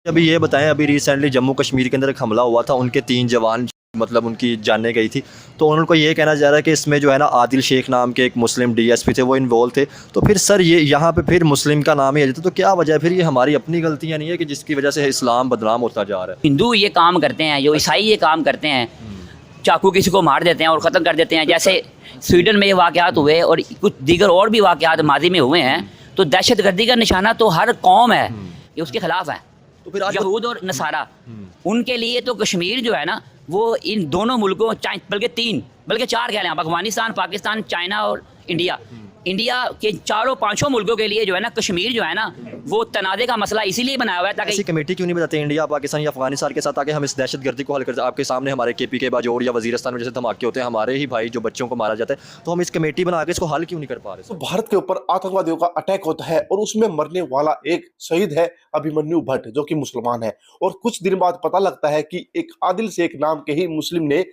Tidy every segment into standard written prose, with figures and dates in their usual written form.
अभी ये बताएं, अभी रिसेंटली जम्मू कश्मीर के अंदर एक हमला हुआ था, उनके 3 जवान मतलब उनकी जाने गई थी। तो उनको ये कहना जा रहा है कि इसमें जो है ना आदिल शेख नाम के एक मुस्लिम डीएसपी थे, वो इन्वॉल्व थे। तो फिर सर ये यहाँ पे फिर मुस्लिम का नाम ही आ जाता, तो क्या वजह है? फिर ये हमारी अपनी गलतियाँ नहीं है कि जिसकी वजह से इस्लाम बदनाम होता जा रहा है? हिंदू ये काम करते हैं, जो ईसाई ये काम करते हैं, चाकू किसी को मार देते हैं और ख़त्म कर देते हैं। जैसे स्वीडन में ये वाक़यात हुए और कुछ दीगर और भी वाक़यात माजी में हुए हैं। तो दहशतगर्दी का निशाना तो हर कौम है, ये उसके ख़िलाफ़ है। तो फिर आज यहूद और नसारा, उनके लिए तो कश्मीर जो है ना, वो इन दोनों मुल्कों बल्कि 3 बल्कि 4 कह लें, अफगानिस्तान, पाकिस्तान, चाइना और इंडिया, इंडिया के 4-5 मुल्कों के लिए जो है ना कश्मीर जो है ना, वो तनाज़े का मसला इसीलिए बनाया हुआ है ताकि ऐसी कमेटी क्यों नहीं बताते इंडिया, पाकिस्तान या अफगानिस्तान के साथ, ताकि हम इस दहशतगर्दी को हल कर? आपके सामने हमारे केपी के बाजौर या वजीरस्तान में जैसे धमाके होते हैं, हमारे ही भाई जो बच्चों को मारा जाता है, तो हम इस कमेटी बना के इसको हल क्यों नहीं कर पा रहे? तो भारत के ऊपर आतंकवादियों का अटैक होता है और उसमें मरने वाला एक शहीद है अभिमन्यु भट्ट, जो कि मुसलमान है। और कुछ दिन बाद पता लगता है कि एक आदिल शेख नाम के ही मुस्लिम ने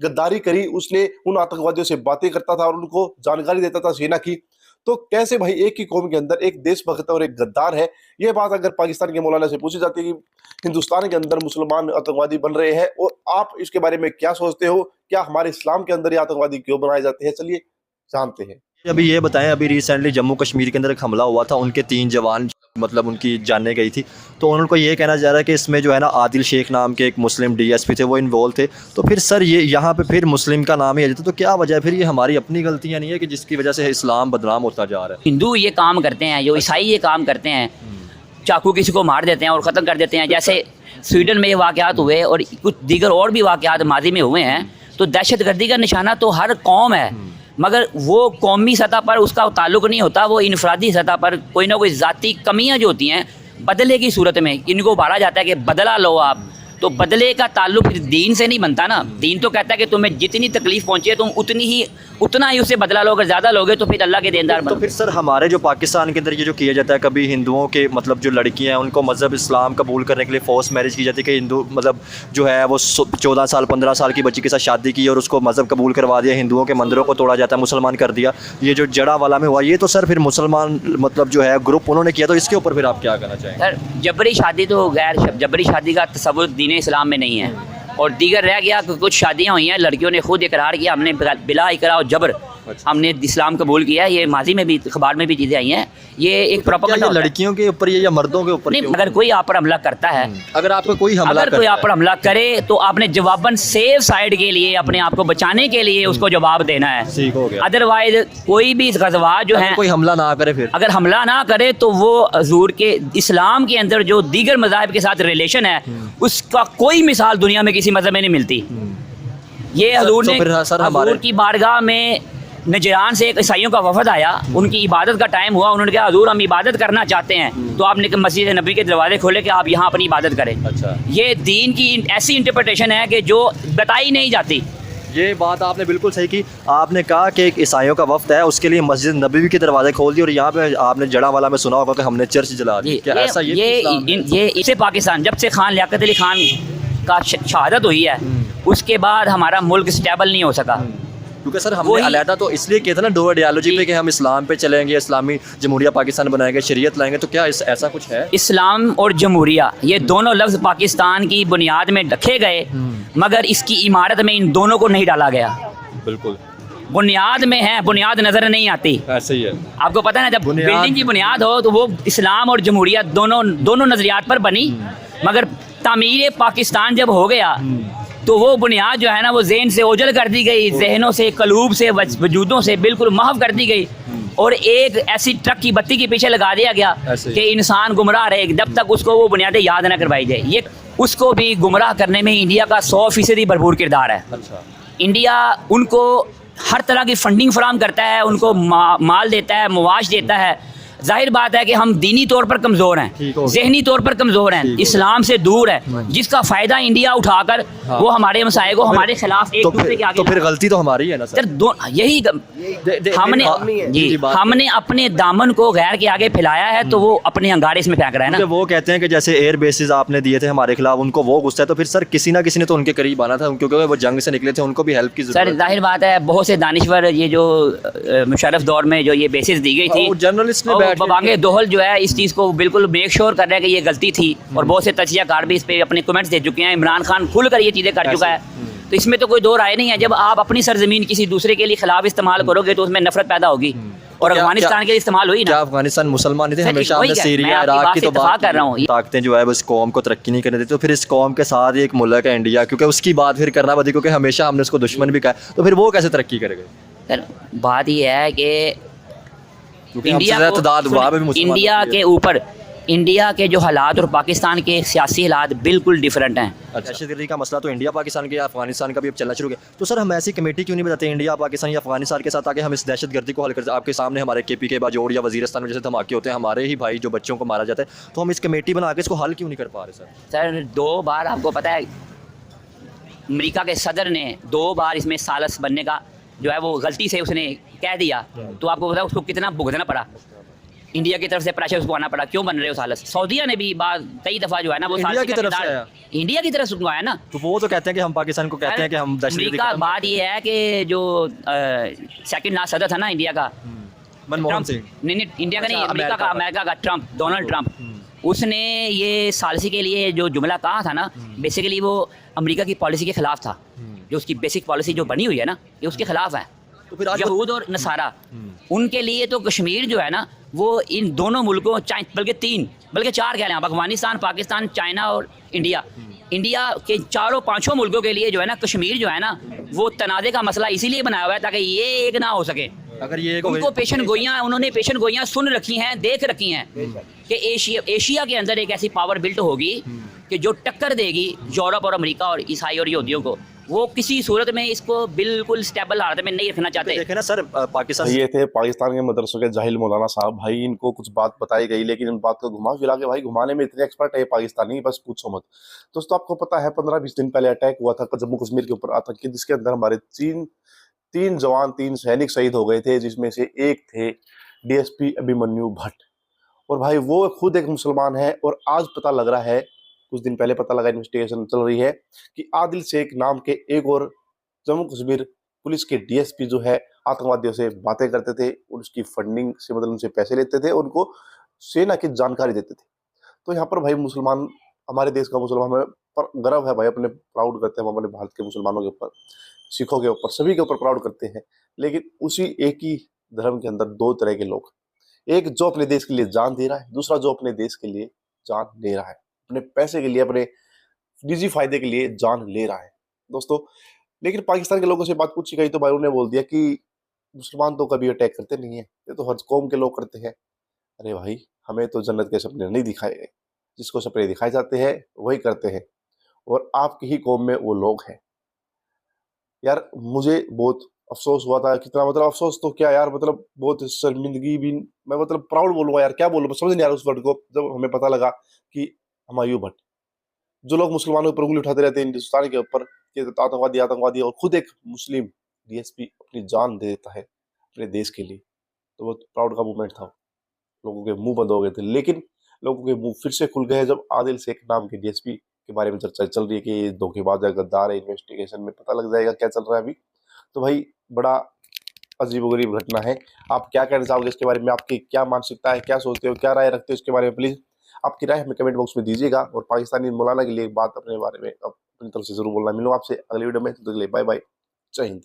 गद्दारी करी। उसने उन आतंकवादियों से बातें करता था और उनको जानकारी देता था सेना की। तो कैसे भाई एक ही कौम के अंदर एक देशभक्त और एक गद्दार है? ये बात अगर पाकिस्तान के मौलाना से पूछी जाती है कि हिंदुस्तान के अंदर मुसलमान आतंकवादी बन रहे हैं, और आप इसके बारे में क्या सोचते हो? क्या हमारे इस्लाम के अंदर ये आतंकवादी क्यों बनाए जाते हैं? चलिए जानते हैं। अभी ये बताएं, अभी रिसेंटली जम्मू कश्मीर के अंदर एक हमला हुआ था, उनके 3 जवान मतलब उनकी जाने गई थी। तो उनको ये कहना जा रहा है कि इसमें जो है ना आदिल शेख नाम के एक मुस्लिम डीएसपी थे, वो इन्वॉल्व थे। तो फिर सर ये यहाँ पे फिर मुस्लिम का नाम ही आ जाता, तो क्या वजह है? फिर ये हमारी अपनी गलतियाँ नहीं है कि जिसकी वजह से इस्लाम बदनाम होता जा रहा है? हिंदू ये काम करते हैं, जो ईसाई ये काम करते हैं, चाकू किसी को मार देते हैं और ख़त्म कर देते हैं। जैसे स्वीडन में ये वाक़यात हुए और कुछ दीगर और भी वाक़यात माजी में हुए हैं। तो दहशतगर्दी का निशाना तो हर कौम है, मगर वो कौमी सतह पर उसका ताल्लुक़ नहीं होता, वो इनफरादी सतह पर कोई ना कोई ज़ाती कमियाँ जो होती हैं बदले की सूरत में इनको उभारा जाता है कि बदला लो आप। तो बदले का ताल्लुक़ दीन से नहीं बनता ना। दीन तो कहता है कि तुम्हें जितनी तकलीफ़ पहुँची है तुम उतना ही उससे बदला लो। अगर ज़्यादा लोगे तो फिर अल्लाह के देनदार तो बनो। फिर सर हमारे जो पाकिस्तान के अंदर ये जो किया जाता है, कभी हिंदुओं के मतलब जो लड़कियां हैं उनको मज़हब इस्लाम कबूल करने के लिए फोर्स मैरिज की जाती है कि हिंदू मतलब जो है वो 14 साल 15 साल की बच्ची के साथ शादी की और उसको मज़हब कबूल करवा दिया, हिंदुओं के मंदिरों को तोड़ा जाता है, मुसलमान कर दिया। ये जो जड़ा वाला में हुआ, ये तो सर फिर मुसलमान मतलब जो है ग्रुप उन्होंने किया। तो इसके ऊपर फिर आप क्या कहना चाहेंगे? सर जबरी शादी तो जबरी शादी का तसव्वुर दीन इस्लाम में नहीं है। और दीगर रह गया कि कुछ शादियां हुई हैं, लड़कियों ने खुद इकरार किया हमने बिला इकरा और जबर हमने इस्लाम कबूल किया है। ये माजी में भी अखबार में भी चीज़ें आई हैं। ये एक प्रोपेगेंडा होता है। लड़कियों के ऊपर ये या मर्दों के ऊपर? नहीं, अगर कोई आप पर हमला करता है, अगर आपको कोई हमला अगर कोई आप पर हमला करे तो आपने जवाबन सेफ साइड के लिए अपने आप को बचाने के लिए उसको जवाब देना है। ठीक हो गया। अदरवाइज कोई भी गज़वा जो है, कोई हमला ना करे, फिर अगर हमला ना करे तो वो हजूर के इस्लाम के अंदर जो दीगर मज़ाहिब के साथ रिलेशन है उसका कोई मिसाल दुनिया में किसी मज़हब में नहीं मिलती। ये हजूर ने हजूर की बारगाह में नजरान से एक ईसाइयों का वफद आया, उनकी इबादत का टाइम हुआ, उन्होंने कहा हजूर हम इबादत करना चाहते हैं। तो आपने मस्जिद नबी के दरवाजे खोले कि आप यहाँ अपनी इबादत करें। अच्छा, ये दीन की ऐसी इंटरप्रिटेशन है कि जो बताई नहीं जाती। ये बात आपने बिल्कुल सही की। आपने कहा कि एक ईसाइयों का वफ्द है, उसके लिए मस्जिद नबवी के दरवाजे खोल दिए, और यहाँ पे आपने जड़ा वाला में सुना होगा कि हमने चर्च जला दी। क्या ऐसा ये इसे पाकिस्तान जब से खान लियाकत अली खान का शहादत हुई है उसके बाद हमारा मुल्क स्टेबल नहीं हो सका। क्योंकि सर हमने अलहदा तो इसलिए किया था ना, दो आइडियोलॉजी पे कि हम इस्लाम पे चलेंगे, इस्लामी जमहूरिया पाकिस्तान बनाएंगे, शरीयत लाएंगे। तो क्या ऐसा कुछ है? इस्लाम और जमहूरिया ये दोनों लफ्ज़ पाकिस्तान की बुनियाद में रखे गए, मगर इसकी इमारत में इन दोनों को नहीं डाला गया। बिल्कुल बुनियाद में है, बुनियाद नजर नहीं आती। ऐसे ही है। आपको पता है ना, जब बिल्डिंग की बुनियाद हो तो वो इस्लाम और जमहूरिया दोनों नजरियात पर बनी, मगर तामीर पाकिस्तान जब हो गया तो वो बुनियाद जो है ना वो ज़हन से ओझल कर दी गई, जहनों से, कलूब से, वजूदों से बिल्कुल महव कर दी गई, और एक ऐसी ट्रक की बत्ती के पीछे लगा दिया गया कि इंसान गुमराह रहे जब तक उसको वो बुनियादें याद न करवाई जाए। ये उसको भी गुमराह करने में इंडिया का 100% भरपूर किरदार है। अच्छा। इंडिया उनको हर तरह की फंडिंग फराम करता है, उनको माल देता है, मुआश देता है। जाहिर बात है कि हम दीनी तौर पर कमज़ोर हैं, ज़हनी तौर पर कमज़ोर हैं, इस्लाम से दूर है, जिसका फ़ायदा इंडिया उठाकर वो हमारे मसाए को हमारे खिलाफ एक दूसरे के आगे। तो फिर गलती तो हमारी है ना सर? यही हमने अपने दामन को गैर के आगे फैलाया है, तो वो अपने अंगारे इसमें फेंक रहा है ना। वो कहते हैं कि जैसे एयर बेसिस आपने दिए थे हमारे खिलाफ, उनको वो गुस्सा है, तो फिर सर किसी ना किसी ने तो उनके करीब आना था, क्योंकि वो जंग से निकले थे, उनको भी हेल्प की जरूरत है। सर जाहिर बात है बहुत से दानिश्वर, ये जो मुशर्रफ दौर में जो ये बेसिस दी गई थी, जर्नलिस्ट ने at least- बांगे दोहल जो है इस चीज़ को बिल्कुल मेक श्योर कर रहे हैं कि ये गलती थी, और बहुत से तजियाकार भी इस पे अपने कमेंट्स दे चुके हैं। इमरान खान खुलकर ये चीज़ें कर चुका है, तो इसमें तो कोई दो राय नहीं है। जब आप अपनी सरजमीन किसी दूसरे के लिए खिलाफ इस्तेमाल करोगे तो उसमें नफरत पैदा होगी, और क्या- अफगानिस्तान के लिए इस्तेमाल हुई क्या ना। अफगानिस्तान मुसलमान नहीं थे सर, हमेशा? वही हमने क्या, मैं सीरिया आपकी इराक बात की से तो इत्तेफाक बात कर रहा हूँ। ताकतें जो है बस कौम को तरक्की नहीं करने देती, तो फिर इस कौम के साथ ही एक मुल्क है इंडिया, क्योंकि उसकी बात फिर करना पड़ती, क्योंकि हमेशा हमने उसको दुश्मन भी कहा, तो फिर वो कैसे तरक्की करेगा? सर बात ये है कि क्योंकि हमसे ज़्यादा तादाद वहाँ पे भी मुसलमान इंडिया होती है। के ऊपर इंडिया के जो हालात और पाकिस्तान के सियासी हालात बिल्कुल डिफरेंट हैं। दहशतगर्दी का मसला तो इंडिया पाकिस्तान के या अफगानिस्तान का भी अब चलना शुरू हो गया, तो सर हम ऐसी कमेटी क्यों नहीं बताते इंडिया पाकिस्तान या अफगानिस्तान के साथ, ताकि हम इस दहशतगर्दी को हल कर सकें? आपके सामने हमारे KP के बाजोड़ या वजीरस्तान में जैसे धमाके होते हैं, हमारे ही भाई जो बच्चों को मारा जाता है, तो हम इस कमेटी बना के इसको हल क्यों नहीं कर पा रहे सर? सर 2 बार आपको पता है अमेरिका के सदर ने 2 बार इसमें सालस बनने का जो है वो गलती से उसने कह दिया, तो आपको पता है उसको कितना भुगतना पड़ा, इंडिया की तरफ से प्रेशर उसको आना पड़ा। क्यों बन रहे हो सालस? सऊदीया ने भी बात कई दफा जो है ना वो इंडिया सालसी की का तरफ से किरदार- आया? इंडिया की तरफ से आया ना। तो वो तो कहते हैं कि हम पाकिस्तान को कहते हैं कि हम दहशतगर्दी अमेरिका, बात ये है कि जो सेकंड लास्ट सदर था ना इंडिया का, मनमोहन ट्रम्प, सिंह। नहीं इंडिया का नहीं, अच्छा, अमेरिका का ट्रम्प, डोनाल्ड ट्रम्प, उसने ये सालसी के लिए जो जुमला कहा था ना, बेसिकली वो अमेरिका की पॉलिसी के खिलाफ था। जो उसकी बेसिक पॉलिसी जो बनी हुई है ना, ये उसके खिलाफ है। तो फिर आज यहूद और नसारा, उनके लिए तो कश्मीर जो है ना वो इन दोनों मुल्कों बल्कि 3 बल्कि 4 कह लें आप, अफगानिस्तान, पाकिस्तान, चाइना और इंडिया, इंडिया के 4-5 मुल्कों के लिए जो है ना कश्मीर जो है ना वो तनाज़े का मसला इसीलिए बनाया हुआ है ताकि ये एक ना हो सके। अगर ये उनको उन्होंने पेशन गोइयाँ सुन रखी हैं, देख रखी हैं कि एशिया के अंदर एक ऐसी पावर बिल्ट होगी कि जो टक्कर देगी यूरोप और अमेरिका और ईसाई और यहूदियों को। वो किसी सूरत में इसको बिल्कुल स्टेबल हालत में नहीं रखना चाहते। देखे ना सर, पाकिस्तान ये थे पाकिस्तान के मदरसों के जाहिल मौलाना साहब। भाई इनको कुछ बात बताई गई, लेकिन इन बात को घुमा फिरा के भाई घुमाने में इतने एक्सपर्ट है पाकिस्तानी, बस पूछो मत। दोस्तों आपको पता है 15-20 दिन पहले अटैक हुआ था जम्मू कश्मीर के ऊपर आतंकी, जिसके अंदर हमारे 3 जवान 3 सैनिक शहीद हो गए थे, जिसमें से एक थे DSP अभिमन्यु भट्ट। और भाई वो खुद एक मुसलमान है, और आज पता लग रहा है, कुछ दिन पहले पता लगा, इन्वेस्टिगेशन चल रही है कि आदिल शेख नाम के एक और जम्मू कश्मीर पुलिस के DSP जो है आतंकवादियों से बातें करते थे, उसकी फंडिंग से मतलब उनसे पैसे लेते थे, उनको सेना की जानकारी देते थे। तो यहाँ पर भाई मुसलमान, हमारे देश का मुसलमान, हमें पर गर्व है भाई, अपने प्राउड करते हैं हम अपने भारत के मुसलमानों के ऊपर, सिखों के ऊपर, सभी के ऊपर प्राउड करते हैं। लेकिन उसी एक ही धर्म के अंदर 2 तरह के लोग, एक जो अपने देश के लिए जान दे रहा है, दूसरा जो अपने देश के लिए जान ले रहा है, अपने पैसे के लिए, अपने निजी फायदे के लिए जान ले रहा है दोस्तों। लेकिन पाकिस्तान के लोगों से बात पूछी गई तो भाई उन्होंने बोल दिया कि मुसलमान तो कभी अटैक करते नहीं है, ये तो हर कौम के लोग करते हैं। अरे भाई, हमें तो जन्नत के सपने नहीं दिखाए गए, जिसको सपने दिखाए जाते हैं वही करते हैं, और आपकी ही कौम में वो लोग हैं। यार मुझे बहुत अफसोस हुआ था, कितना मतलब अफसोस तो क्या यार, मतलब बहुत शर्मिंदगी भी, मैं मतलब प्राउड बोलूँगा यार, क्या बोलूँ, समझ नहीं आ रहा उस वर्ड को, जब हमें पता लगा कि हुमायूं भट्ट, जो लोग मुसलमानों पर उंगली उठाते रहते हैं हिंदुस्तान के ऊपर कि आतंकवादी आतंकवादी, और खुद एक मुस्लिम DSP अपनी जान दे देता है अपने देश के लिए, तो बहुत प्राउड का मूवमेंट था। लोगों के मुंह बंद हो गए थे, लेकिन लोगों के मुंह फिर से खुल गए जब आदिल शेख नाम के DSP के बारे में चर्चा चल रही है कि ये धोखेबाज है, गद्दार है, इन्वेस्टिगेशन में पता लग जाएगा क्या चल रहा है अभी। तो भाई बड़ा अजीबोगरीब घटना है। आप क्या कहना चाहोगे इसके बारे में, आपकी क्या मानसिकता है, क्या सोचते हो, क्या राय रखते हो इसके बारे में, प्लीज आपकी राय हमें कमेंट बॉक्स में दीजिएगा। और पाकिस्तानी मौलाना के लिए एक बात अपने बारे में अपनी तरफ से जरूर बोलना। मिलूंगा आपसे अगली वीडियो में, तो बाय बाय, जय हिंद।